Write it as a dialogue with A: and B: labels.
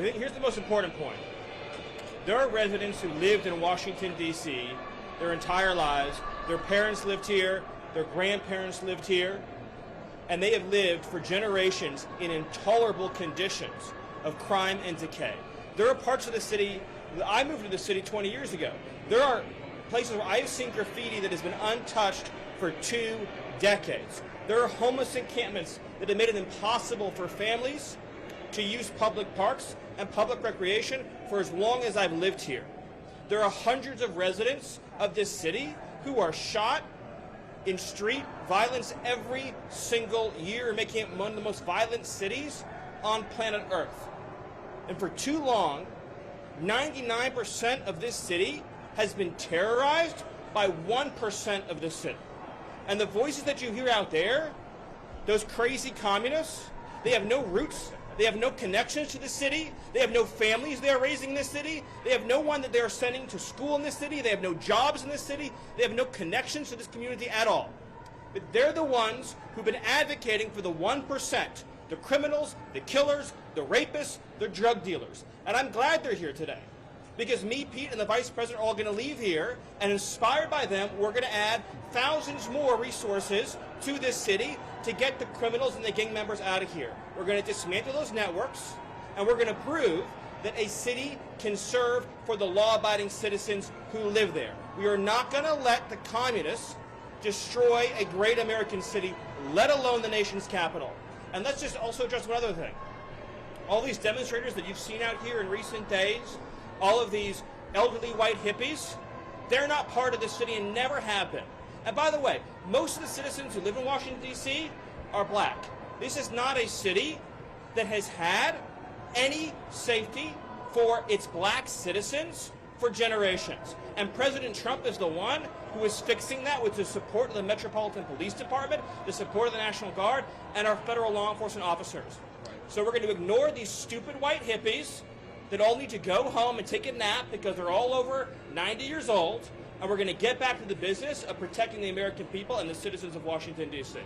A: think here's the most important point. There are residents who lived in Washington, D.C. their entire lives. Their parents lived here. Their grandparents lived here. And they have lived for generations in intolerable conditions of crime and decay. There are parts of the city, I moved to the city 20 years ago. There are places where I've seen graffiti that has been untouched for 2 decades. There are homeless encampments that have made it impossible for families to use public parks and public recreation for as long as I've lived here. There are hundreds of residents of this city who are shot in street violence every single year, making it one of the most violent cities on planet Earth. And for too long, 99% of this city has been terrorized by 1% of the city. And the voices that you hear out there, those crazy communists, they have no roots, they have no connections to the city, they have no families they are raising in this city, they have no one that they are sending to school in this city, they have no jobs in this city, they have no connections to this community at all. But they're the ones who've been advocating for the 1%, the criminals, the killers, the rapists, the drug dealers. And I'm glad they're here today. Because me, Pete, and the Vice President are all going to leave here, and inspired by them, we're going to add thousands more resources to this city to get the criminals and the gang members out of here. We're going to dismantle those networks, and we're going to prove that a city can serve for the law-abiding citizens who live there. We are not going to let the communists destroy a great American city, let alone the nation's capital. And let's just also address one other thing. All these demonstrators that you've seen out here in recent days, all of these elderly white hippies, they're not part of the city and never have been. And by the way, most of the citizens who live in Washington, D.C. are black. This is not a city that has had any safety for its black citizens for generations. And President Trump is the one who is fixing that with the support of the Metropolitan Police Department, the support of the National Guard, and our federal law enforcement officers. So we're going to ignore these stupid white hippies that all need to go home and take a nap because they're all over 90 years old, and we're going to get back to the business of protecting the American people and the citizens of Washington, D.C.